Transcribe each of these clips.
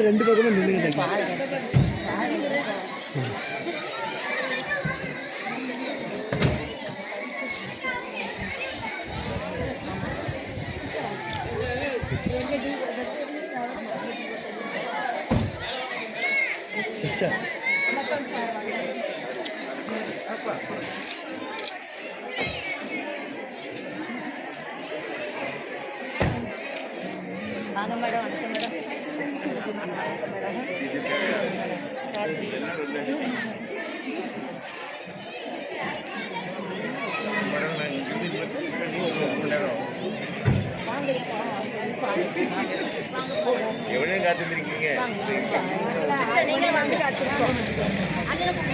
ரெண்டு பக்கமும் நின்றுங்க. வாங்க மேடம். எவ்வளோ காத்துருக்கீங்க? நீங்க வந்து காத்துருக்கோம்.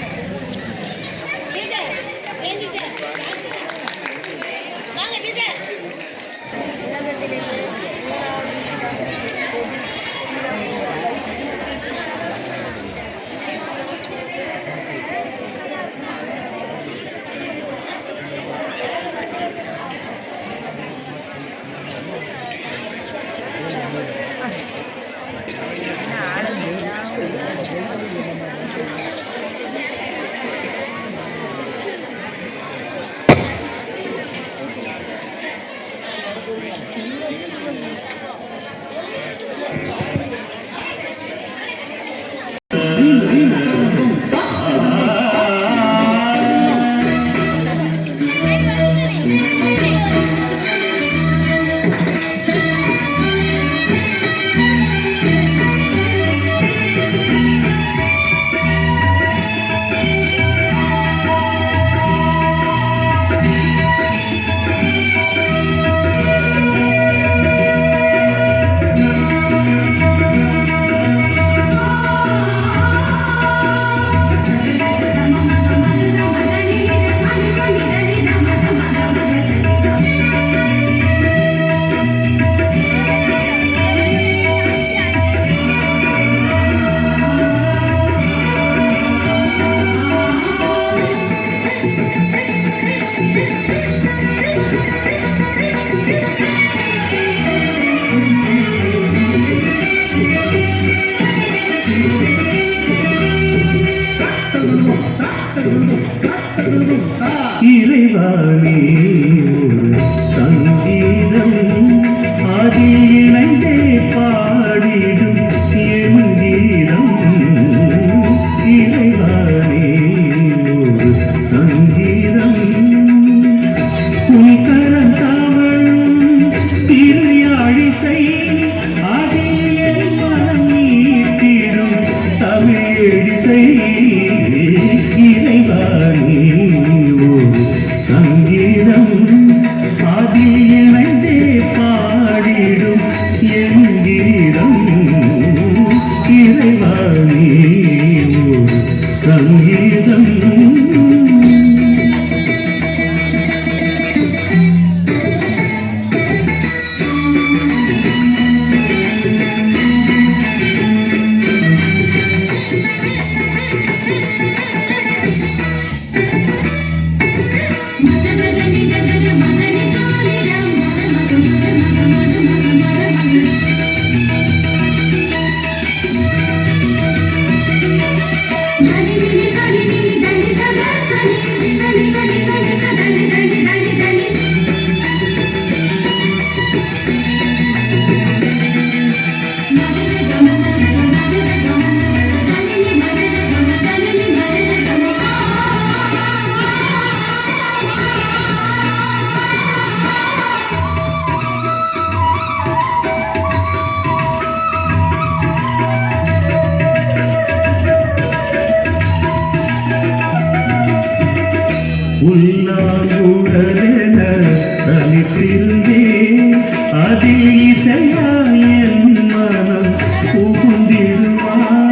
இறைவானே ஒரு சங்கீதம் அதில் இணைந்தே பாடிடும் என் கீதம். இறைவானே ஒரு சங்கீதம் உன் கரம் தவழும் திருயாழிசை அதில் என் மனம் நீட்டிடும் தமிழிசை. இறைவானே சங்கீதம் அதில் இணைந்தே பாடிடும் என் கீதம். இறைவானே சங்கீதம். உல்லாங்குடலென தனித்திருந்தே அதில் இசையாயன் மனம் புகுந்திடுவார்.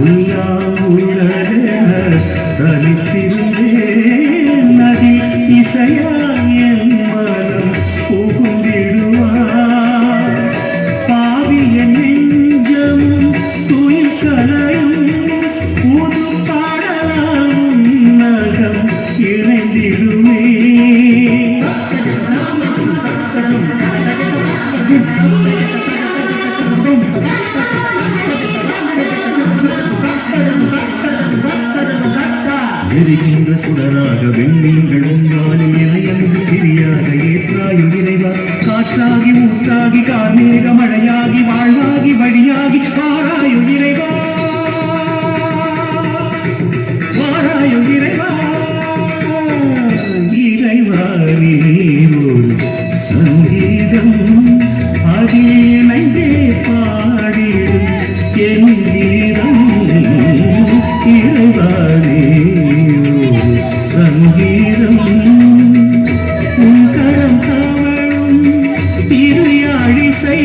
உல்லாங்குடலென தனித்திருந்தே அதில் இசையாயன் மனம் புகுந்திடுவார். பாவி எரிகின்ற சுடராக வெண்ணீங்கள் உங்காலில் இலையங்கு திரியாக ஏற்றாயும் இறைவா காற்றாகி ஊற்றாகி கார்மேக மழையாகி வாழ்வாகி வழியாகி வாராயும் இறைவா வாராயும் இறைவா இறைவா நீ ஒரு சங்கீதம் அதில் இணைந்தே பாடிடும் என் கீதம் இறைவா நீ ஒரு சங்கீதம் உன் கரம் தவழும் திரு யாழிசை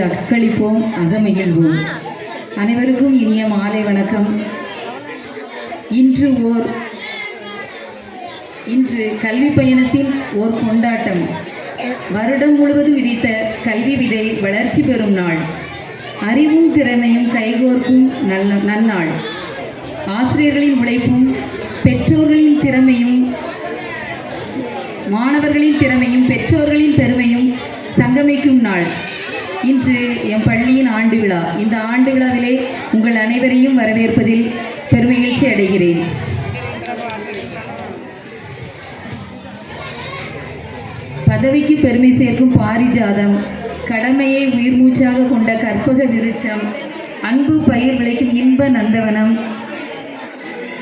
அக்களிப்போம், அகமகிழ்வோம். அனைவருக்கும் இனிய மாலை வணக்கம். இன்று கல்வி பயணத்தின் ஓர் கொண்டாட்டம். வருடம் முழுவதும் விதைத்த கல்வி விதை வளர்ச்சி பெறும் நாள். அறிவும் திறமையும் கைகோர்க்கும் நன்னாள். ஆசிரியர்களின் உழைப்பும் பெற்றோர்களின் திறமையும் மாணவர்களின் திறமையும் பெற்றோர்களின் பெருமையும் சங்கமிக்கும் நாள். இன்று என் பள்ளியின் ஆண்டு விழா. இந்த ஆண்டு விழாவிலே உங்கள் அனைவரையும் வரவேற்பதில் பெருமகிழ்ச்சி அடைகிறேன். பதவிக்கு பெருமை சேர்க்கும் பாரிஜாதம், கடமையை உயிர் மூச்சாக கொண்ட கற்பக விருட்சம், அன்பு பயிர் விளைக்கும் இன்ப நந்தவனம்,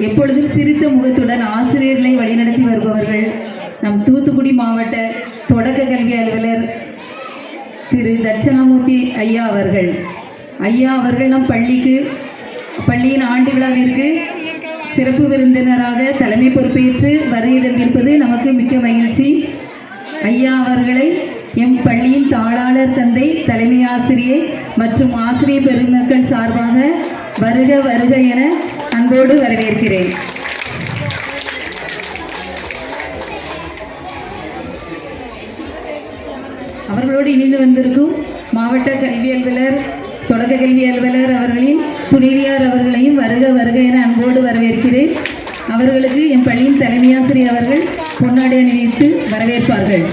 எப்பொழுதும் சிரித்த முகத்துடன் ஆசிரியர்களை வழிநடத்தி வருபவர்கள் நம் தூத்துக்குடி மாவட்ட தொடக்க கல்வி அலுவலர் திரு தட்சணாமூர்த்தி ஐயா அவர்கள். நம் பள்ளியின் ஆண்டு விழாவிற்கு சிறப்பு விருந்தினராக தலைமை பொறுப்பேற்று வருகை தந்திருப்பது நமக்கு மிக்க மகிழ்ச்சி. ஐயா அவர்களை எம் பள்ளியின் தாளாளர் தந்தை, தலைமை ஆசிரியை மற்றும் ஆசிரிய பெருமக்கள் சார்பாக வருக வருக என அன்போடு வரவேற்கிறேன். அவர்களோடு இணைந்து வந்திருக்கும் மாவட்ட கல்வி அலுவலர், தொடக்க கல்வி அலுவலர் அவர்களின் துணைவியார் அவர்களையும் வருக வருக என அன்போடு வரவேற்கிறேன். அவர்களுக்கு என் பள்ளியின் தலைமை ஆசிரியர் அவர்கள் பொன்னாடை அணிவித்து வரவேற்பார்கள்.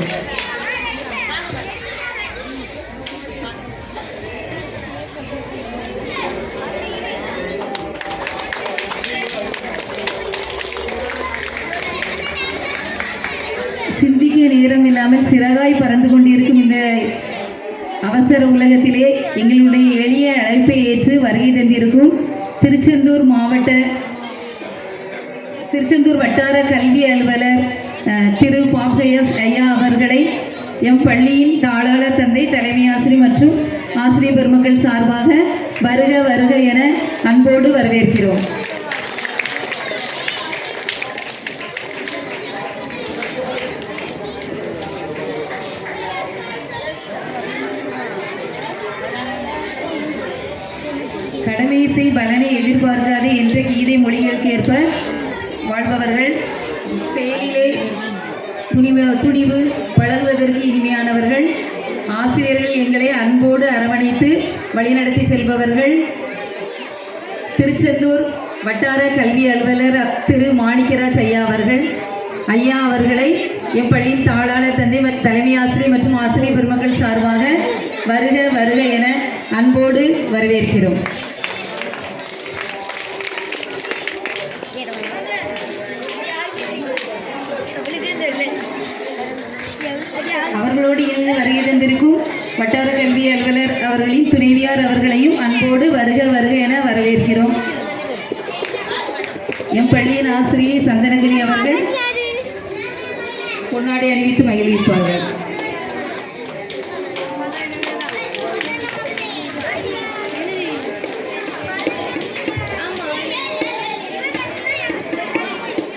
சிந்திக்க நேரம் இல்லாமல் சிறகாய் பறந்து கொண்டிருக்கும் இந்த அவசர உலகத்திலே எங்களுடைய எளிய அழைப்பை ஏற்று வருகை தந்திருக்கும் திருச்செந்தூர் வட்டார கல்வி அலுவலர் திரு பாப்கையஸ் ஐயா அவர்களை எம் பள்ளியின் தாளாளர் தந்தை, தலைமை ஆசிரியர் மற்றும் ஆசிரியர் பெருமக்கள் சார்பாக வருக வருக என அன்போடு வரவேற்கிறோம். கடமையை செய் பலனை எதிர்பார்க்காதே என்ற கீதை மொழிகளுக்கு ஏற்ப வாழ்பவர்கள், செயலிலே துணிவு, பழகுவதற்கு இனிமையானவர்கள், ஆசிரியர்கள் எங்களை அன்போடு அரவணைத்து வழிநடத்தி செல்பவர்கள், திருச்செந்தூர் வட்டார கல்வி அலுவலர் திரு மாணிக்கராஜ் ஐயா அவர்களை என் பள்ளியின் தாளாளர் தந்தை, தலைமை ஆசிரியர் மற்றும் ஆசிரியர் பெருமக்கள் சார்பாக வருக வருக என அன்போடு வரவேற்கிறோம். அவர்களோடு இணைந்து வருகை தந்திருக்கும் வட்டார கல்வி அலுவலர் அவர்களின் துணைவியார் அவர்களையும் அன்போடு வருக வருக என வரவேற்கிறோம். எம் பள்ளியின் ஆசிரியை சந்தனகிரி அவர்கள் பொன்னாடை அணிவித்து மகிழ்விப்பார்கள்.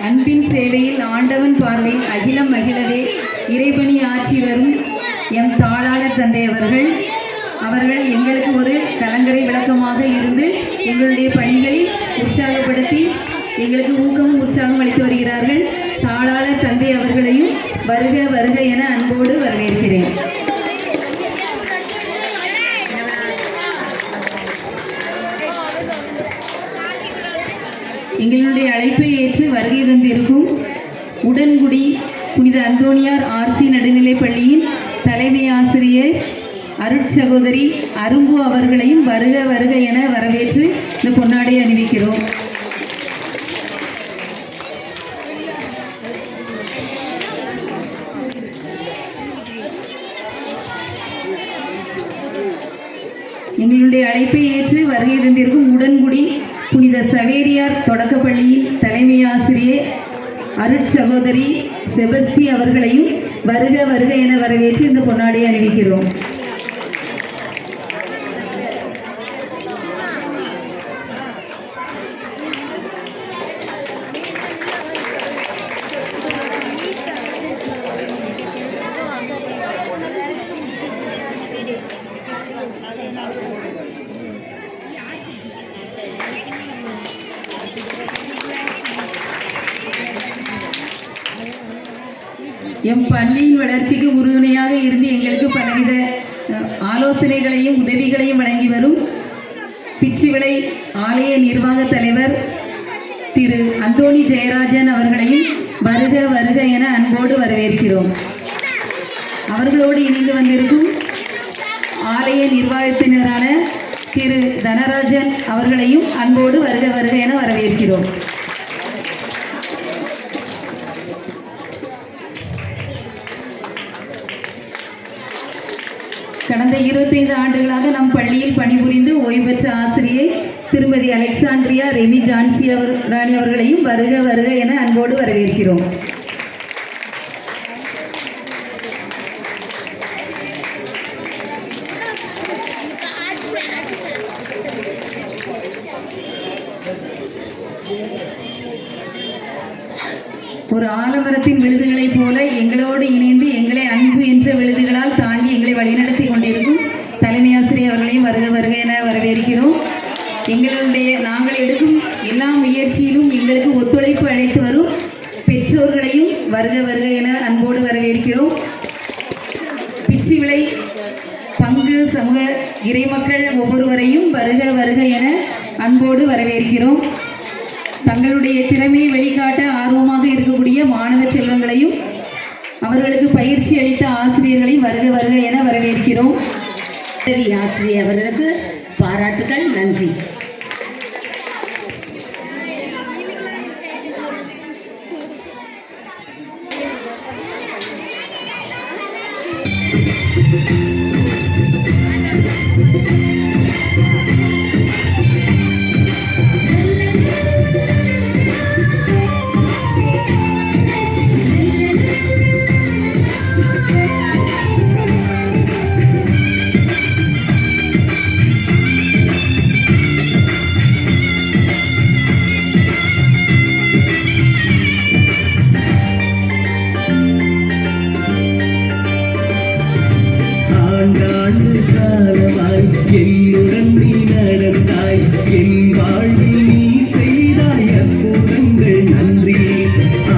அன்பின் சேவையில் ஆண்டவன் பார்வையில் அகிலம் மகிழவே இறைபணி ஆற்றி வரும் எம் தாளாளர் தந்தை அவர்கள் எங்களுக்கு ஒரு கலங்கரை விளக்கமாக இருந்து எங்களுடைய பணிகளில் உற்சாகப்படுத்தி எங்களுக்கு ஊக்கமும் உற்சாகம் அளித்து வருகிறார்கள். தாளாளர் தந்தை அவர்களையும் வருக வருக என அன்போடு வரவேற்கிறேன். எங்களுடைய அழைப்பை ஏற்று வருகை தந்திருக்கும் உடன்குடி புனித அந்தோணியார் ஆர்சி நடுநிலைப் பள்ளியின் தலைமை ஆசிரியர் அருட்சகோதரி அரும்பு அவர்களையும் வருக வருக என வரவேற்று இந்த பொன்னாடை அணிவிக்கிறோம். எங்களுடைய அழைப்பை ஏற்று வருகை தந்திருக்கும் உடன்குடி புனித சவேரியார் தொடக்கப்பள்ளியின் தலைமை ஆசிரியர் அருட்சகோதரி செபஸ்தி அவர்களையும் வருக வருக என வரவேற்று இந்த பொன்னாடையை அணிவிக்கிறோம். எம் பள்ளியின் வளர்ச்சிக்கு உறுதுணையாக இருந்து எங்களுக்கு பலவித ஆலோசனைகளையும் உதவிகளையும் வழங்கி வரும் பிச்சிவிளை ஆலய நிர்வாக தலைவர் திரு அந்தோணி ஜெயராஜன் அவர்களையும் வருக வருக என அன்போடு வரவேற்கிறோம். அவர்களோடு இணைந்து வந்திருக்கும் ஆலய நிர்வாகத்தினரான திரு தனராஜன் அவர்களையும் அன்போடு வருக வருக என வரவேற்கிறோம். கடந்த 25 ஆண்டுகளாக நம் பள்ளியில் பணிபுரிந்து ஓய்வு பெற்ற ஆசிரியை திருமதி அலெக்சாண்ட்ரியா ரெமி ஜான்சி ராணி அவர்களையும் வருக வருக என அன்போடு வரவேற்கிறோம். ஒரு ஆலமரத்தின் விழுதுகளைப் போல எங்களோடு இணைந்து எங்களை அன்பு என்ற விழுதுகளால் தாங்கி எங்களை வழிநடத்தி கொண்டிருக்கும் தலைமை ஆசிரியர் அவர்களையும் வருக வருக என வரவேற்கிறோம். நாங்கள் எடுக்கும் எல்லா முயற்சியிலும் எங்களுக்கு ஒத்துழைப்பு அளித்து வரும் பெற்றோர்களையும் வருக வருக என அன்போடு வரவேற்கிறோம். பிச்சிவிளை பங்கு சமூக இறைமக்கள் ஒவ்வொருவரையும் வருக வருக என அன்போடு வரவேற்கிறோம். தங்களுடைய திறமையை வெளிக்காட்ட ஆர்வமாக இருக்கக்கூடிய மாணவ செல்வங்களையும் அவர்களுக்கு பயிற்சி அளித்த ஆசிரியர்களையும் வருக வருக என வரவேற்கிறோம். ஆசிரியர் அவர்களுக்கு பாராட்டுகள், நன்றி. என்னுடன் நீ நடந்தாய், என் வாழ்வில் நீ செய்தாய் அற்புதங்கள், நன்றி.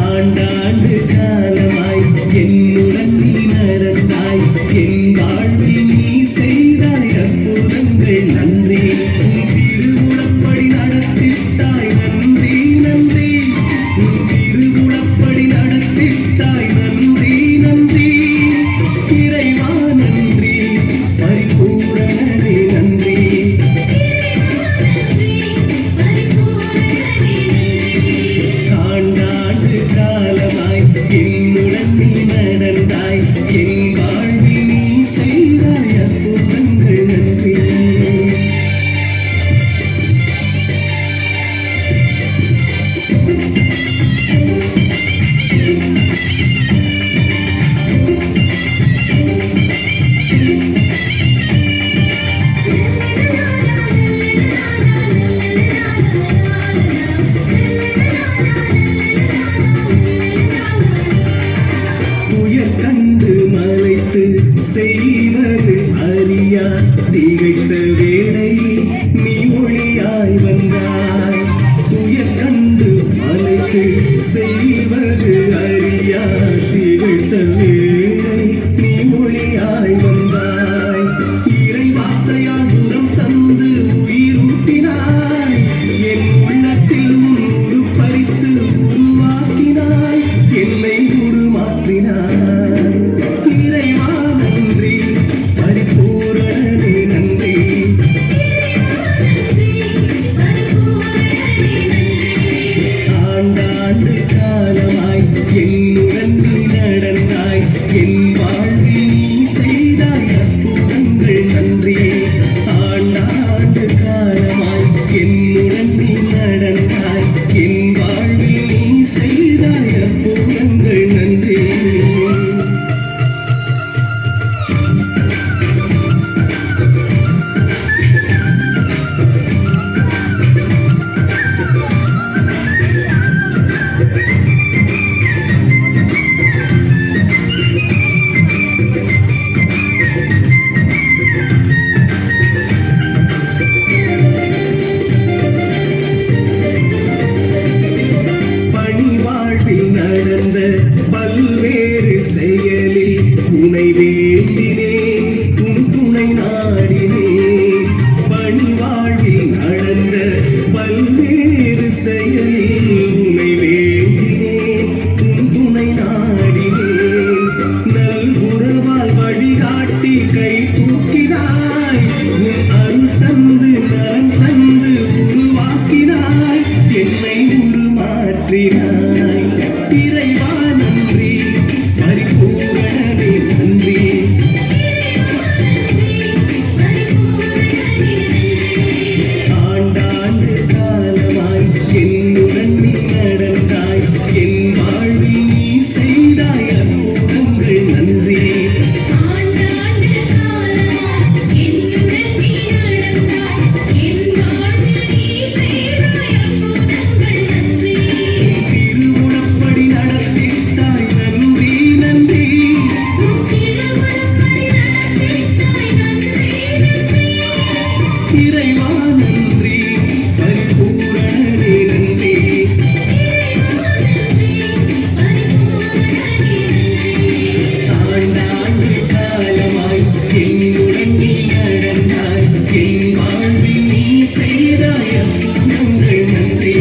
ஆண்டாண்டு காலமாய் என்னுடன் நீ நடந்தாய், என் வாழ்வில் நீ செய்தாய் அற்புதங்கள், நன்றி. உன் திருவுளப்படி நடத்திட்டாய், நன்றி நன்றி. உன் திருவுளப்படி நடத்திட்டாய், நன்றி நன்றி. இறைவா நன்றி, பரிபூரணரே நன்றி. ஆண்டாண்டு காலமாய் என்னுடன் நீ நடந்தாய், என் வாழ்வில் நீ செய்தாய் அற்புதங்கள், நன்றி. துயர் கண்டு மலைத்து செய்வது அறியா திகைத்த வேளை நீ ஒளியாய் வந்தாய். துயர் கண்டு மலைத்து செய்வது அறியா திகைத்த வேளை நீ ஒளியாய் வந்தாய். இறை வார்த்தையால் உரம் தந்து உயிரூட்டினாய், என் உள்ளத்தில் உன் உருப்பறித்து உருவாக்கினாய், என்னை உருமாற்றினாய். இறைவா நன்றி, பரிபூரணரே நன்றி. ஆண்டாண்டு காலமாய் என்னுடன் நீ நடந்தாய், என் வாழ்வில் நீ செய்தாய் அற்புதங்கள், நன்றி. ஆண்டாண்டு காலமாய் என்னுடன் நீ நடந்தாய், என் வாழ்வில் நீ செய்தாய் அற்புதங்கள், நன்றி. செயலில் உனை வேண்டினேன் உன் துணை நாடினேன் பணி வாழ்வில் நடந்த பல்வேறு செயலில் உனை வேண்டினேன் உன் துணை நாடினேன் நல் உறவால் வழிகாட்டி கை தூக்கினாய் உன் அருள் தந்து நலம் தந்து உருவாக்கினாய் என்னை உருமாற்றினாய் இறைவா நன்றி பரிபூரணமே நன்றி ஆண்டாண்டு காலமாய் என்னுடன் நீ நடந்தாய் என் வாழ்வில் நீ செய்தாய் அற்புதங்கள் நன்றி திருவுளப்படி நடத்திட்டாய் நன்றி நன்றி இறைவா நன்றி பரிபூரணமே நன்றி ஆண்டாண்டு காலமாய் என்னுடன் நீ நடந்தாய் என் வாழ்வில் நீ செய்தாய் அற்புதங்கள் நன்றி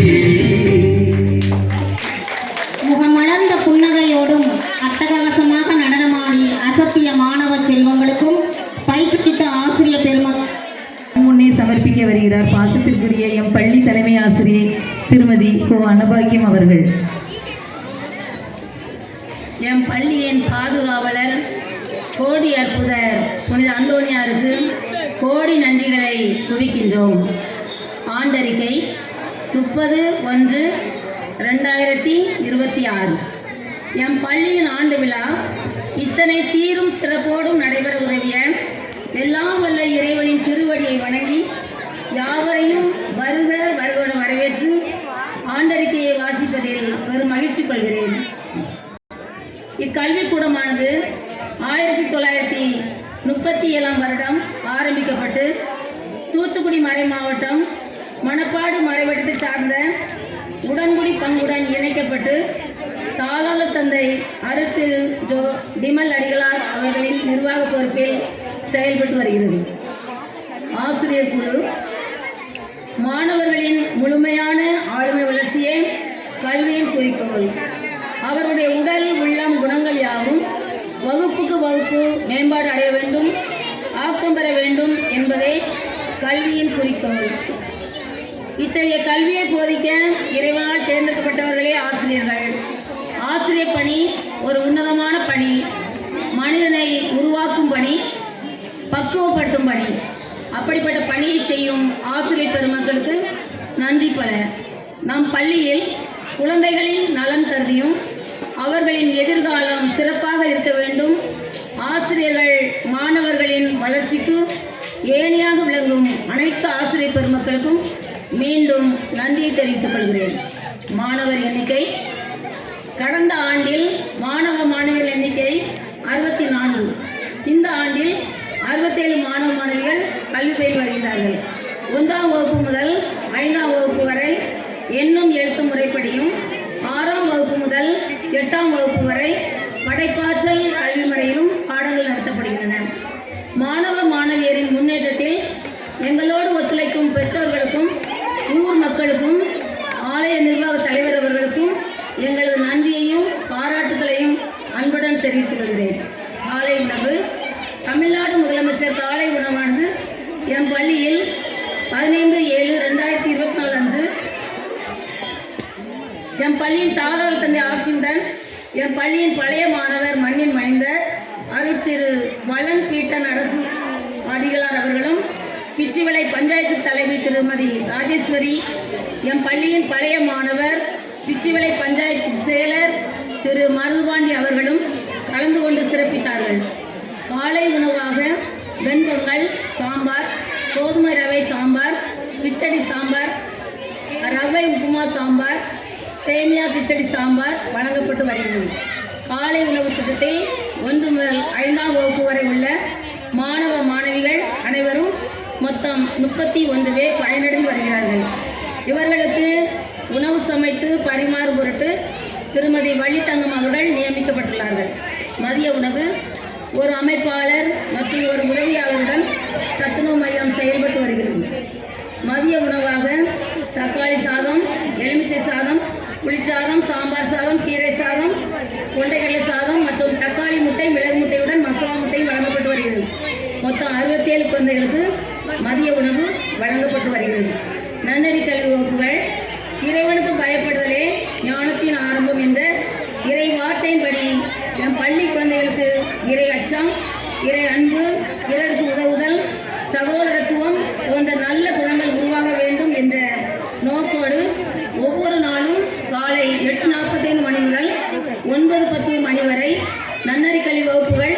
முகமலர்ந்த புன்னகையோடும் அட்டகாசமாக நடனமாடி அசத்திய மாணவ செல்வங்களுக்கும் பயிற்றுவித்த ஆசிரியர் பெருமக்கள் முன்னே சமர்ப்பிக்க வருகிறார் பாசத்திற்குரிய எம் பள்ளி தலைமை ஆசிரியை திருமதி கோ அன்னபாக்கியம் அவர்கள். எம் பள்ளியின் பாதுகாவலர் கோடி அற்புதர் புனித அந்தோணியாருக்கு கோடி நன்றிகளை குவிக்கின்றோம். ஆண்டறிக்கை 30/1/2026. எம் பள்ளியின் ஆண்டு விழா இத்தனை சீரும் சிறப்போடும் நடைபெற உதவிய எல்லாம் வல்ல இறைவனின் திருவடியை வணங்கி யாவரையும் வருக வருகோட வரவேற்று ஆண்டறிக்கையை வாசிப்பதில் பெரும் மகிழ்ச்சி கொள்கிறேன். இக்கல்விக்கூடமானது 1937 வருடம் ஆரம்பிக்கப்பட்டு தூத்துக்குடி மறை மாவட்டம் மணப்பாடு மறைவட்டத்தை சார்ந்த உடன்குடி பங்குடன் இணைக்கப்பட்டு தாளாள தந்தை அருட்திரு ஜோ டிமல் அடிகளார் அவர்களின் நிர்வாக பொறுப்பில் செயல்பட்டு வருகிறது. ஆசிரியர் குழு மாணவர்களின் முழுமையான ஆளுமை வளர்ச்சியே கல்வியின் குறிக்கோள். அவருடைய உடல் உள்ளம் குணங்கள் யாவும் வகுப்புக்கு வகுப்பு மேம்பாடு அடைய வேண்டும், ஆக்கம் பெற வேண்டும் என்பதே கல்வியின் குறிக்கோள். இத்தகைய கல்வியை போதிக்க இறைவனால் தேர்ந்தெடுக்கப்பட்டவர்களே ஆசிரியர்கள். ஆசிரியர் பணி ஒரு உன்னதமான பணி, மனிதனை உருவாக்கும் பணி, பக்குவப்படுத்தும் பணி. அப்படிப்பட்ட பணியை செய்யும் ஆசிரியர் பெருமக்களுக்கு நன்றி பல. நம் பள்ளியில் குழந்தைகளின் நலன் கருதியும் அவர்களின் எதிர்காலம் சிறப்பாக இருக்க வேண்டும், ஆசிரியர்கள் மாணவர்களின் வளர்ச்சிக்கு ஏணியாக விளங்கும் அனைத்து ஆசிரியர் பெருமக்களுக்கும் மீண்டும் நன்றியை தெரிவித்துக் கொள்கிறேன். மாணவர் எண்ணிக்கை கடந்த ஆண்டில் மாணவ மாணவியர் எண்ணிக்கை 64. இந்த ஆண்டில் 67 மாணவ மாணவிகள் கல்வி பயின்று வருகிறார்கள். 1ஆம் வகுப்பு முதல் 5ஆம் வகுப்பு வரை எண்ணும் எழுத்து முறைப்படியும் 6ஆம் வகுப்பு முதல் 8ஆம் வகுப்பு வரை படைப்பாற்றல் கல்வி முறையிலும் பாடங்கள் நடத்தப்படுகின்றன. மாணவ மாணவியரின் முன்னேற்றத்தில் எங்களோடு ஒத்துழைக்கும் பெற்றோர்களுக்கும் ஊர் மக்களுக்கும் ஆலய நிர்வாக தலைவர் அவர்களுக்கும் எங்களது நன்றியையும் பாராட்டுகளையும் அன்புடன் தெரிவித்துக் கொள்கிறேன். காலை உணவு தமிழ்நாடு முதலமைச்சர் காலை உணவானது எம் பள்ளியில் 15/7/2024 அன்று எம் பள்ளியின் தாளாள தந்தை ஆசியுடன் எம் பள்ளியின் பழைய மாணவர் மண்ணின் மைந்தர் அருட்திரு வளன் பீட்டன் அரசு அடிகளார் அவர்களும் பிச்சிவளை பஞ்சாயத்து தலைவி திருமதி ராஜேஸ்வரி, எம் பள்ளியின் பழைய மாணவர் பிச்சிவளை பஞ்சாயத்து செயலர் திரு மருதுபாண்டி அவர்களும் கலந்து கொண்டு சிறப்பித்தார்கள். காலை உணவாக வெண்பொங்கல், சாம்பார், கோதுமை ரவை சாம்பார், கிச்சடி சாம்பார், ரவை உப்புமா சாம்பார், சேமியா கிச்சடி சாம்பார் வழங்கப்பட்டு வருகிறது. காலை உணவு திட்டத்தை 1 முதல் 5ஆம் வகுப்பு வரை உள்ள மாணவ மாணவிகள் அனைவரும் மொத்தம் 31 பேர் பயனடைந்து வருகிறார்கள். இவர்களுக்கு உணவு சமைத்து பரிமாறும் பொருட்டு திருமதி வள்ளித்தங்கம் அவர்கள் நியமிக்கப்பட்டுள்ளார்கள். மதிய உணவு ஒரு அமைப்பாளர் மற்றும் ஒரு உதவியாளருடன் சத்துணவு மையம் செயல்பட்டு வருகிறது. மதிய உணவாக தக்காளி சாதம், எலுமிச்சை சாதம், புளிச்சாதம், சாம்பார் சாதம், கீரை சாதம், கொண்டைக்கடலை சாதம் மற்றும் தக்காளி முட்டை, மிளகு முட்டையுடன் மசாலா முட்டையும் வழங்கப்பட்டு வருகிறது. மொத்தம் 67 குழந்தைகளுக்கு மதிய உணவு வழங்கப்பட்டு வருகிறது. நன்னறி கல்வி வகுப்புகள் இறைவனுக்கு பயப்படுதலே ஞானத்தின் ஆரம்பம் என்ற இறை வார்த்தையின்படி என் பள்ளி குழந்தைகளுக்கு இறை அச்சம், இறை அன்பு, பிறருக்கு உதவுதல், சகோதரத்துவம் போன்ற நல்ல குணங்கள் உருவாக வேண்டும் என்ற நோக்கோடு ஒவ்வொரு நாளும் காலை 8:45 மணி முதல் 9:10 மணி வரை நன்னறி கல்வி வகுப்புகள்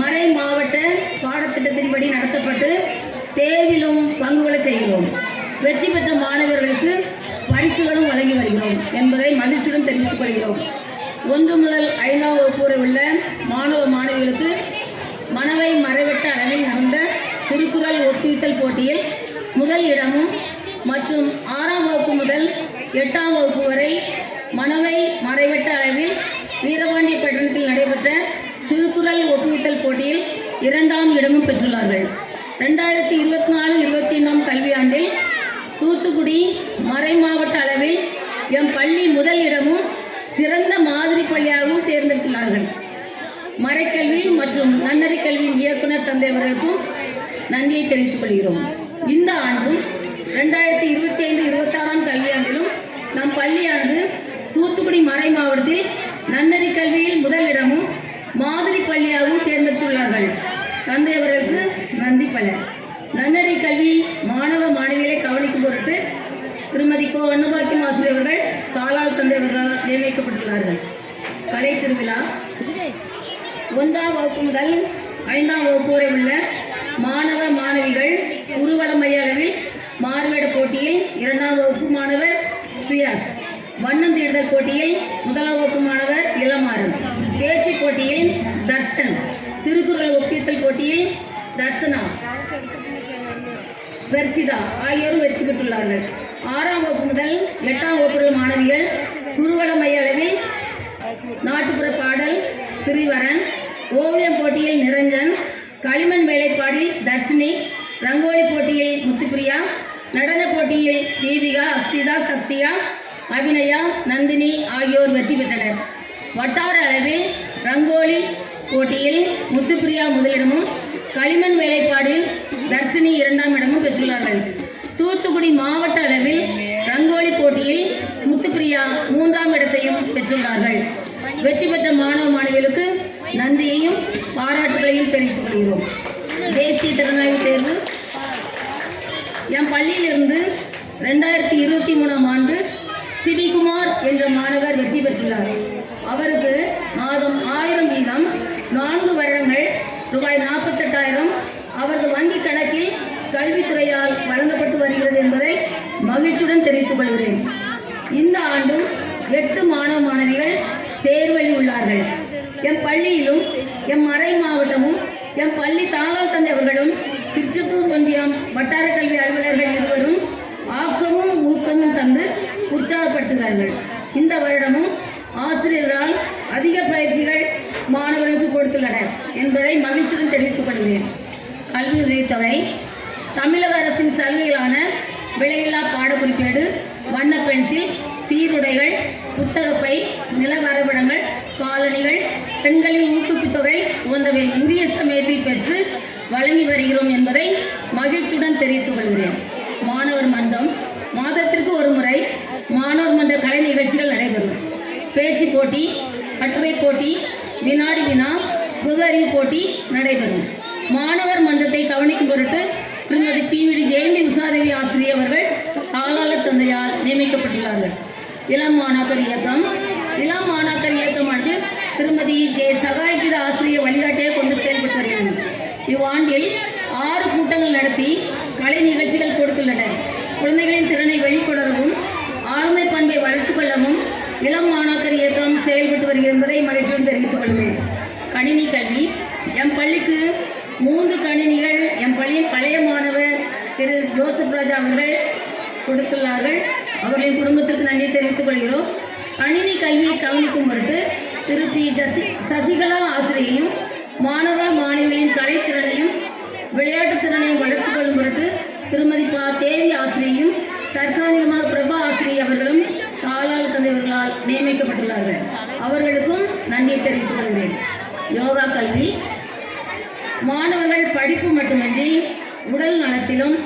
மறை மாவட்ட பாடத்திட்டத்தின்படி நடத்தப்பட்டு தேர்விலும் பங்கு கொள்ள செய்கிறோம். வெற்றி பெற்ற மாணவர்களுக்கு பரிசுகளும் வழங்கி வருகிறோம் என்பதை மகிழ்ச்சியுடன் தெரிவித்துக் கொள்கிறோம். 1 முதல் 5ஆம் வகுப்பு வரை உள்ள மாணவ மாணவிகளுக்கு மனவை மறைவட்ட அளவில் நடந்த திருக்குறள் ஒப்புவித்தல் போட்டியில் முதல் இடமும் மற்றும் 6ஆம் வகுப்பு முதல் 8ஆம் வகுப்பு வரை மனவை மறைவட்ட அளவில் வீரபாண்டிய பட்டணத்தில் நடைபெற்ற திருக்குறள் ஒப்புவித்தல் போட்டியில் 2ஆம் இடமும் பெற்றுள்ளார்கள். 2024-25ஆம் கல்வியாண்டில் தூத்துக்குடி மறை மாவட்ட அளவில் எம் பள்ளி முதல் இடமும் சிறந்த மாதிரி பள்ளியாகவும் தேர்ந்தெடுத்துள்ளார்கள். மறைக்கல்வி மற்றும் நன்னறி கல்வியின் இயக்குனர் தந்தையவர்களுக்கும் நன்றியை தெரிவித்துக் கொள்கிறோம். இந்த ஆண்டும் 2025-26ஆம் கல்வியாண்டிலும் நம் பள்ளியானது தூத்துக்குடி மறை மாவட்டத்தில் நன்னறி கல்வியில் முதலிடமும் மாதிரி பள்ளியாகவும் தேர்ந்தெடுத்துள்ளார்கள். தந்தையவர்களுக்கு நன்றி பல. நன்னறி கல்வி மாணவ மாணவிகளை கவனிக்கும் பொருட்டு திருமதி கோ அன்னபாக்கியம் ஆசிரியர் அவர்கள் தாளாளர் தந்தையவர்களால் நியமிக்கப்பட்டுள்ளார்கள். கலை திருவிழா 1ஆம் வகுப்பு முதல் 5ஆம் வகுப்பு வரை உள்ள மாணவ மாணவிகள் குருவள மைய அளவில் மாறுவேட போட்டியில் 2ஆம் வகுப்பு மாணவர் சுயாஸ், வண்ணம் தீடுதல் போட்டியில் 1ஆம் வகுப்பு மாணவர் இளமாறன், பேச்சு போட்டியில் தர்ஷன், திருக்குறள் ஒப்பித்தல் போட்டியில் தர்சனா, பெர்சிதா ஆகியோரும் வெற்றி பெற்றுள்ளார்கள். 6ஆம் வகுப்பு முதல் 8ஆம் வகுப்பு மாணவிகள் குருவள மைய அளவில் நாட்டுப்புற பாடல் ஸ்ரீவரன், ஓவியம் போட்டியில் நிரஞ்சன், களிமண் வேலைப்பாடில் தர்ஷினி, ரங்கோலி போட்டியில் முத்துப்பிரியா, நடன போட்டியில் தீபிகா, அக்ஷிதா, சத்யா, அபிநயா, நந்தினி ஆகியோர் வெற்றி பெற்றனர். வட்டார அளவில் ரங்கோலி போட்டியில் முத்துப்பிரியா முதலிடமும் களிமண் வேலைப்பாடில் தர்ஷினி 2ஆம் இடமும் பெற்றுள்ளார்கள். தூத்துக்குடி மாவட்ட அளவில் ரங்கோலி போட்டியில் முத்துப்பிரியா 3ஆம் இடத்தையும் பெற்றுள்ளார்கள். வெற்றி பெற்ற மாணவ மாணவிகளுக்கு நன்றியையும் பாராட்டுகளையும் தெரிவித்துக் கொள்கிறோம். தேசிய திறனாய்வு தேர்வு என் பள்ளியிலிருந்து 2023ஆம் ஆண்டு சிபிகுமார் என்ற மாணவர் வெற்றி பெற்றுள்ளார். அவருக்கு மாதம் 1000 வீதம் 4 வருடங்கள் ரூபாய் 48,000 அவரது வங்கி கணக்கில் கல்வித்துறையால் வழங்கப்பட்டு வருகிறது என்பதை மகிழ்ச்சியுடன் தெரிவித்துக் கொள்கிறேன். இந்த ஆண்டும் 8 மாணவ மாணவிகள் தேர்வெளி உள்ளார்கள். எம் பள்ளியிலும் எம் மறை மாவட்டமும் எம் பள்ளி தாளாளர் தந்தை அவர்களும் திருச்செந்தூர் ஒன்றியம் வட்டார கல்வி அலுவலர்கள் இருவரும் ஆக்கமும் ஊக்கமும் தந்து உற்சாகப்படுத்துகிறார்கள். இந்த வருடமும் ஆசிரியர்களால் அதிக பயிற்சிகள் மாணவர்களுக்கு கொடுத்துள்ளனர் என்பதை மகிழ்ச்சியுடன் தெரிவித்துக் கொள்கிறேன். கல்வி உதவித்தொகை தமிழக அரசின் சலுகைகளான விலையில்லா பாடக்குறிப்பேடு, வண்ண பென்சில், சீருடைகள், புத்தகப்பை, நில வரைபடங்கள், காலணிகள், பெண்களின் ஊக்குவிப்புத் தொகை போன்றவை உரிய சமயத்தில் பெற்று வழங்கி வருகிறோம் என்பதை மகிழ்ச்சியுடன் தெரிவித்துக் கொள்கிறேன். மாணவர் மன்றம் மாதத்திற்கு ஒரு முறை மாணவர் மன்ற கலை நிகழ்ச்சிகள் நடைபெறும். பேச்சு போட்டி, கட்டுரை போட்டி, வினாடி வினா, பொது அறிவு போட்டி நடைபெறும். மாணவர் மன்றத்தை கவனிக்கும் பொருட்டு திருமதி பிவிடி ஜெயந்தி உஷாதேவி ஆசிரியர் அவர்கள் தாளாளர் தந்தையால் நியமிக்கப்பட்டுள்ளார்கள். இளம் மாணாக்கர் இயக்கமானது திருமதி ஜே சகாய்கித ஆசிரியர் வழிகாட்டியை கொண்டு செயல்பட்டு வருகிறது. இவ்வாண்டில் 6 கூட்டங்கள் நடத்தி கலை நிகழ்ச்சிகள் கொடுத்துள்ளனர். குழந்தைகளின் திறனை வெளிக்கொணரவும் ஆளுமை பண்பை வளர்த்து கொள்ளவும் இளம் மாணாக்கர் இயக்கம் செயல்பட்டு வருகிறது என்பதை மகிழ்ச்சியுடன் தெரிவித்துக் கொள்கிறேன். கணினி கல்வி எம் பள்ளிக்கு 3 கணினிகள் எம் பள்ளியின் பழைய மாணவர் திரு ஜோசப் ராஜா அவர்கள் கொடுத்துள்ளார்கள். அவர்களின் குடும்பத்திற்கு நன்றி தெரிவித்துக் கொள்கிறோம். கணினி கல்வியை கவனிக்கும் பொருட்டு திரு பி. சசிகலா ஆசிரியையும் மாணவ மாணவிகளின் கலைத்திறனையும் விளையாட்டுத் திறனையும் வளர்த்துக் கொள்ளும் பொருட்டு திருமதி பா. தேவி ஆசிரியையும் தற்காலிகமாக பிரபா ஆசிரியை அவர்களும் தாளாளர் தந்தையவர்களால் நியமிக்கப்பட்டுள்ளார்கள். அவர்களுக்கும் நன்றியை தெரிவித்துக் கொள்கிறேன். யோகா கல்வி மாணவர்கள் படிப்பு மட்டுமின்றி உடல் நலத்திலும்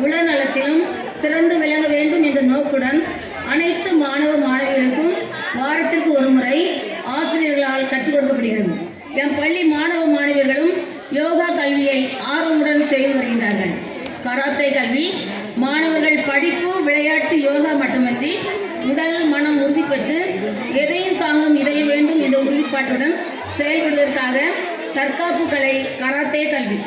உள நலத்திலும் சிறந்து விளங்க வேண்டும் என்ற நோக்குடன் அனைத்து மாணவ மாணவிகளுக்கும் வாரத்திற்கு ஒரு முறை ஆசிரியர்களால் கற்றுக் கொடுக்கப்படுகிறது. என் பள்ளி மாணவ மாணவியர்களும் யோகா கல்வியை ஆர்வமுடன் செய்து வருகின்றார்கள். கராத்தே கல்வி மாணவர்கள் படிப்பு விளையாட்டு யோகா மட்டுமின்றி உடல் மனம் உறுதி பெற்று எதையும் தாங்கும் இதய வேண்டும் என்ற உறுதிப்பாட்டுடன் செயல்படுவதற்காக தற்காப்பு கலை கராத்தே கல்வி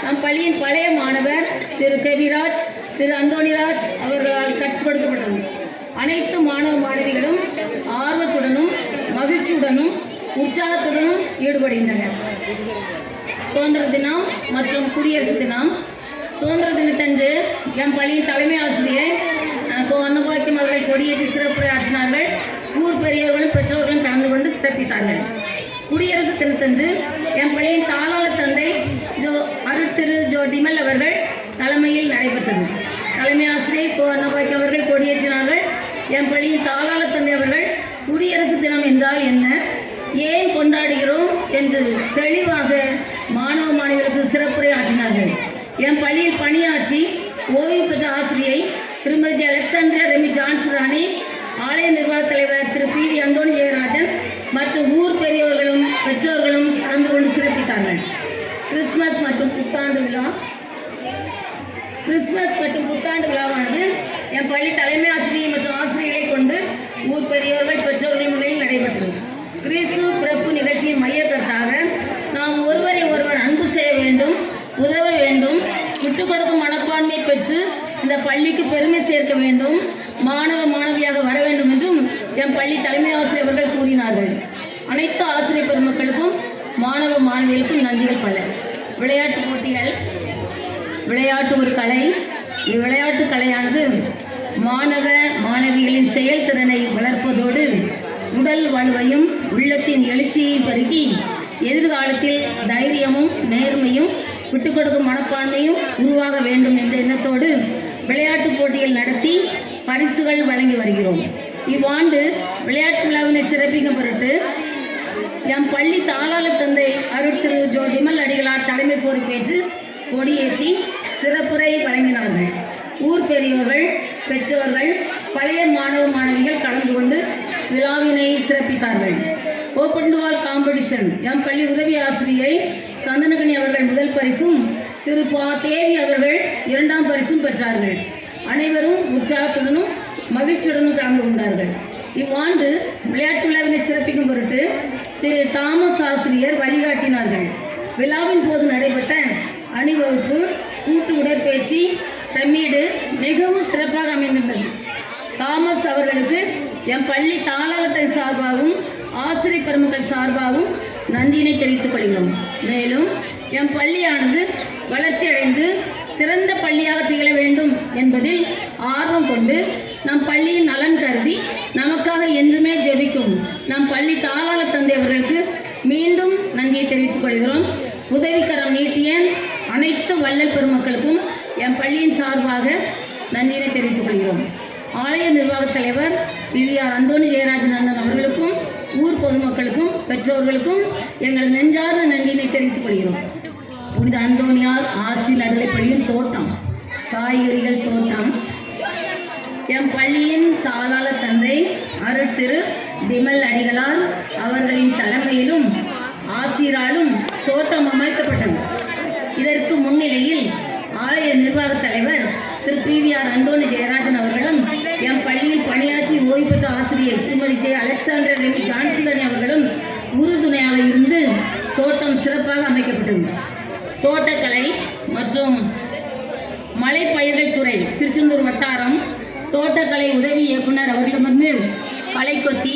நம் பள்ளியின் பழைய மாணவர் திரு கவிராஜ் திரு அந்தோணிராஜ் அவர்களால் கற்றுக் கொடுக்கப்பட்டது. அனைத்து மாணவ மாணவிகளும் ஆர்வத்துடனும் மகிழ்ச்சியுடனும் உற்சாகத்துடனும் ஈடுபடுகின்றனர். சுதந்திர தினம் மற்றும் குடியரசு தினம். சுதந்திர தினத்தன்று என் பள்ளியின் தலைமை ஆசிரியர் அன்னபாக்கியம் அவர்கள் கொடியேற்றி சிறப்புரையாற்றினார்கள். ஊர் பெரியவர்களும் பெற்றோர்களும் கலந்து கொண்டு சிறப்பித்தார்கள். குடியரசு தினத்தன்று என் பள்ளியின் தாளாளர் தந்தை திரு ஜோ டிமல் அவர்கள் தலைமையில் நடைபெற்றது. தலைமை ஆசிரியர் அன்னபாக்கியம் அவர்கள் கொடியேற்றினார்கள். என் பள்ளியின் தாளாளர் தந்தை அவர்கள் குடியரசு தினம் என்றால் என்ன, ஏன் கொண்டாடுகிறோம் என்று தெளிவாக மாணவ மாணவிகளுக்கு சிறப்புரை ஆற்றினார்கள். என் பள்ளியில் பணியாற்றி ஓய்வு பெற்ற ஆசிரியை திருமதி ஜி. அலெக்சாண்ட்ரியா ரெமி ஜான்சன் ராணி, ஆலய நிர்வாக தலைவர் திரு பி. வி. அந்தோணி ஜெயராஜன் மற்றும் ஊர் பெரியவர்களும் பெற்றோர்களும் கலந்து கொண்டு சிறப்பித்தார்கள். கிறிஸ்துமஸ் மற்றும் புத்தாண்டு விழாவானது என் பள்ளி தலைமை ஆசிரியை மற்றும் ஆசிரியர்களை கொண்டு ஊர் பெரியவர்கள் பெற்றோர்கள் முன்னிலையில் நடைபெற்றது. கிறிஸ்து பிறப்பு நிகழ்ச்சியின் மைய கருத்தாக நாம் ஒருவரை ஒருவர் அன்பு செய்ய வேண்டும், உதவ வேண்டும், விட்டுக் கொடுக்கும் மனப்பான்மை பெற்று இந்த பள்ளிக்கு பெருமை சேர்க்க வேண்டும், மாணவ மாணவியாக வர வேண்டும் என்றும் என் பள்ளி தலைமை ஆசிரியர் அவர்கள் கூறினார்கள். அனைத்து ஆசிரியர் பெருமக்களுக்கும் மாணவ மாணவிகளுக்கும் நன்றிகள் பல. விளையாட்டுப் போட்டிகள். விளையாட்டு ஒரு கலை. இவ்விளையாட்டு கலையானது மாணவ மாணவிகளின் செயல்திறனை வளர்ப்பதோடு உடல் வலுவையும் உள்ளத்தின் எழுச்சியை பெருக்கி எதிர்காலத்தில் தைரியமும் நேர்மையும் விட்டுக் கொடுக்கும் மனப்பான்மையும் உருவாக வேண்டும் என்ற எண்ணத்தோடு விளையாட்டுப் போட்டிகள் நடத்தி பரிசுகள் வழங்கி வருகிறோம். இவ்வாண்டு விளையாட்டு விழாவினை சிறப்பிக்கும் பொருட்டு எம் பள்ளி தாளாளர் தந்தை திரு ஜோ டிமல் அடிகளார் தலைமை பொறுப்பேற்று கொடியேற்றி சிறப்புரை வழங்கினார்கள். ஊர் பெரியவர்கள் பெற்றோர்கள் பழைய மாணவ மாணவிகள் கலந்து கொண்டு விழாவினை சிறப்பித்தார்கள். ஓப்பன் டு ஆல் காம்படிஷன் எம் பள்ளி உதவி ஆசிரியை சந்தனகனி அவர்கள் முதல் பரிசும் திரு பா. தேவி அவர்கள் இரண்டாம் பரிசும் பெற்றார்கள். அனைவரும் உற்சாகத்துடனும் மகிழ்ச்சியுடனும் கலந்து கொண்டார்கள். இவ்வாண்டு விளையாட்டு விழாவினை சிறப்பிக்கும் பொருட்டு திரு தாமஸ் ஆசிரியர் வழிகாட்டினார்கள். விழாவின் போது நடைபெற்ற அணிவகுப்பு, கூட்டு உடற்பயிற்சி, பிரமிடு மிகவும் சிறப்பாக அமைந்திருந்தது. தாமஸ் அவர்களுக்கு என் பள்ளி தாளாளத்தை சார்பாகவும் ஆசிரியர் பெருமக்கள் சார்பாகவும் நன்றியினை தெரிவித்துக் கொள்கிறோம். மேலும் என் பள்ளியானது வளர்ச்சியடைந்து சிறந்த பள்ளியாக திகழ வேண்டும் என்பதில் ஆர்வம் கொண்டு நம் பள்ளியின் நலன் கருதி நமக்காக என்றுமே ஜெபிக்கும் நம் பள்ளி தாளாளர் தந்தை அவர்களுக்கு மீண்டும் நன்றியை தெரிவித்துக் கொள்கிறோம். உதவிக்கரம் நீட்டிய அனைத்து வள்ளல் பெருமக்களுக்கும் என் பள்ளியின் சார்பாக நன்றியை தெரிவித்துக் கொள்கிறோம். ஆலய நிர்வாகத் தலைவர் பி.வி.ஆர். அந்தோணி ஜெயராஜன் அண்ணன் அவர்களுக்கும் ஊர் பொதுமக்களுக்கும் பெற்றோர்களுக்கும் எங்கள் நெஞ்சார்ந்த நன்றியினை தெரிவித்துக் கொள்கிறோம். புனித அந்தோணியார் ஆசி நடுநிலைப்பள்ளியின் தோட்டம், காய்கறிகள் தோட்டம் எம் பள்ளியின் தாளாளர் தந்தை திரு டிமல் அடிகளார் அவர்களின் தலைமையிலும் ஆசிரியராலும் தோட்டம் அமைக்கப்பட்டது. இதற்கு முன்னிலையில் ஆலய நிர்வாகத் தலைவர் திரு பி.வி.ஆர். அந்தோணி ஜெயராஜன் அவர்களும் எம் பள்ளியில் பணியாற்றி ஓய்வு பெற்ற ஆசிரியர் திருமதி ஜே. அலெக்சாண்டர் ரெமி ஜான்சன் அவர்களும் உறுதுணையாக இருந்து தோட்டம் சிறப்பாக அமைக்கப்பட்டது. தோட்டக்கலை மற்றும் மலைப்பயிர்கள் துறை திருச்செந்தூர் வட்டாரம் தோட்டக்கலை உதவி இயக்குனர் அவர்களிடமிருந்து களைக்கொத்தி,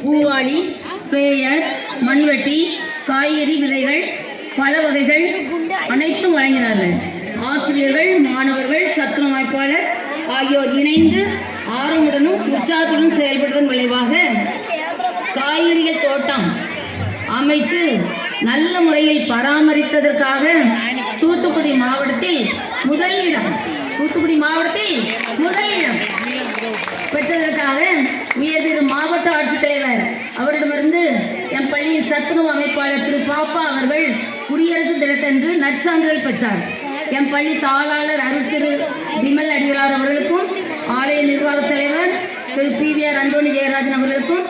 பூவாளி, ஸ்ப்ரேயர், மண்வெட்டி, காய்கறி விதைகள், பல வகைகள் அனைத்தும் வழங்கினார்கள். ஆசிரியர்கள், மாணவர்கள், சத்துணவு அமைப்பாளர் ஆகியோர் இணைந்து ஆர்வமுடனும் உற்சாகத்துடன் செயல்படுவதன் விளைவாக காய்கறிகள் தோட்டம் அமைத்து நல்ல முறையில் பராமரித்ததற்காக தூத்துக்குடி மாவட்டத்தில் முதலிடம் பெற்றதற்காக உயர்திரு மாவட்ட ஆட்சித்தலைவர் அவரிடமிருந்து என் பள்ளியின் சத்துணவு அமைப்பாளர் திரு பாப்பா அவர்கள் குடியரசு தினத்தன்று நற்சான்றிதழ் பெற்றார். என் பள்ளி தாளாளர் அருள் திரு விமல் அடிகளார் அவர்களுக்கும் ஆலய நிர்வாகத் தலைவர் திரு PVR அந்தோணி ஜெயராஜன் அவர்களுக்கும்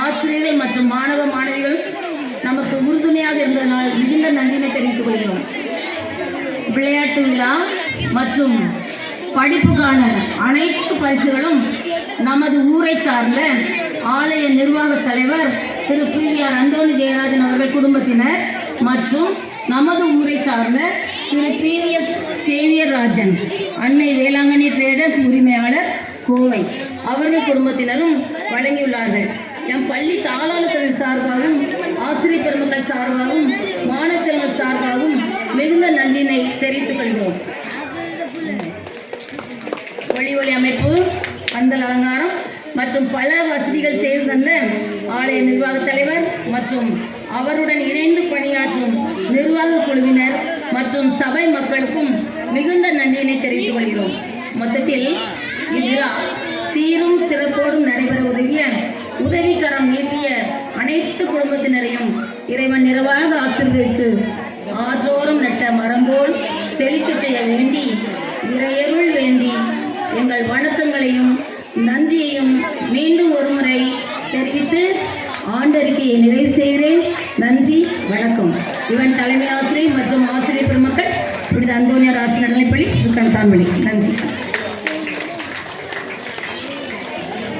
ஆசிரியர்கள் மற்றும் மாணவ மாணவிகள் நமக்கு உறுதுணையாக இருந்ததனால் மிகுந்த நன்றினை தெரிவித்துக் கொள்கிறோம். விளையாட்டு விழா மற்றும் படிப்புக்கான அனைத்து பரிசுகளும் நமது ஊரை சார்ந்த ஆலய நிர்வாகத் தலைவர் திரு PVR அந்தோணி ஜெயராஜன் அவர்கள் குடும்பத்தினர் மற்றும் நமது ஊரை சார்ந்த திரு PVS சேவியர் ராஜன் அன்னை வேளாங்கண்ணி ட்ரேடர்ஸ் உரிமையாளர் கோவை அவர்கள் குடும்பத்தினரும் வழங்கியுள்ளார்கள். என் பள்ளி தாளாளர் சார்பாகவும் ஆசிரியர் பெருமக்கள் சார்பாகவும் மாணவர்கள் சார்பாகவும் மிகுந்த நன்றினை தெரிவித்துக் கொள்கிறோம். ஒளி அமைப்பு, பந்தல் அலங்காரம் மற்றும் பல வசதிகள் செய்து தந்த ஆலய நிர்வாகத் தலைவர் மற்றும் அவருடன் இணைந்து பணியாற்றும் நிர்வாக குழுவினர் மற்றும் சபை மக்களுக்கும் மிகுந்த நன்றியினை தெரிவித்துக் கொள்கிறோம். மொத்தத்தில் இவ்விழா சீரும் சிறப்போடும் நடைபெற உதவிய உதவிக்கரம் நீட்டிய அனைத்து குடும்பத்தினரையும் இறைவன் நிறைவாக ஆசீர்வதித்து ஆற்றோறும் நட்ட மரம் போல் செழிக்க செய்ய வேண்டி இறையருள் வேண்டி எங்கள் வணக்கங்களையும் நன்றியையும் மீண்டும் ஒருமுறை தெரிவித்து ஆண்டறிக்கையை நிறைவு செய்கிறேன். நன்றி, வணக்கம். இவன் தலைமை ஆசிரியர் மற்றும் ஆசிரியர் பெருமக்கள் புனித அந்தோனியார் ஆசிரியர் நடுநிலைப்பள்ளி கணத்தான்மொழி. நன்றி.